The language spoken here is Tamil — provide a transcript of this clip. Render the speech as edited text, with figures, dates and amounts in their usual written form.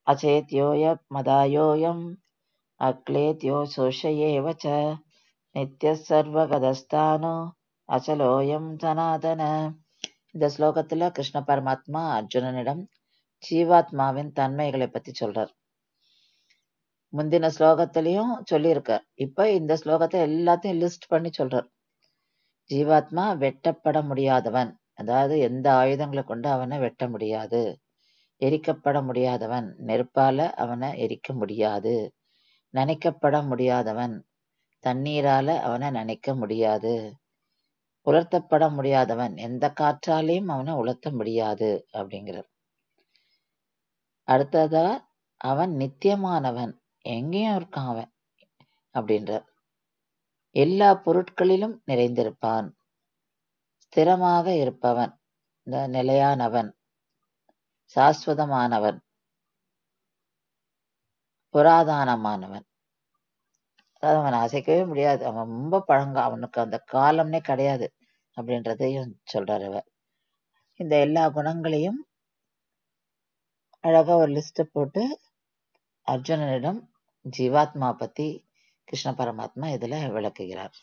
அச்சேத்யோய மதாயோயம் அக்லேத்யோ சோஷயேவச்ச நித்ய சர்வகதஸ்தானோ அச்சலோயம் சனாதன. இந்த ஸ்லோகத்துல கிருஷ்ண பரமாத்மா அர்ஜுனனிடம் ஜீவாத்மாவின் தன்மைகளை பத்தி சொல்றார். முந்தின ஸ்லோகத்திலையும் சொல்லியிருக்கார். இப்ப இந்த ஸ்லோகத்தை எல்லாத்தையும் லிஸ்ட் பண்ணி சொல்றார். ஜீவாத்மா வெட்டப்பட முடியாதவன், அதாவது எந்த ஆயுதங்களை கொண்டு அவனை வெட்ட முடியாது. எரிக்கப்பட முடியாதவன், நெருப்பால அவனை எரிக்க முடியாது. நனைக்கப்பட முடியாதவன், தண்ணீரால அவனை நனைக்க முடியாது. உலர்த்தப்பட முடியாதவன், எந்த காற்றாலையும் அவனை உலர்த்த முடியாது அப்படிங்கிறார். அடுத்ததா அவன் நித்தியமானவன், எங்கேயும் இருக்கான் அவன் அப்படின்றார். எல்லா பொருட்களிலும் நிறைந்திருப்பான், ஸ்திரமாக இருப்பவன், இந்த நிலையானவன், சாஸ்வதமானவன், புராதானமானவன். அதாவது அவனை அசைக்கவே முடியாது, அவன் ரொம்ப பழங்க, அவனுக்கு அந்த காலம்னே கிடையாது அப்படின்றதையும் சொல்றார் அவர். இந்த எல்லா குணங்களையும் அழகா ஒரு லிஸ்ட் போட்டு அர்ஜுனனிடம் ஜீவாத்மா பத்தி கிருஷ்ண பரமாத்மா இதுல விளக்குகிறார்.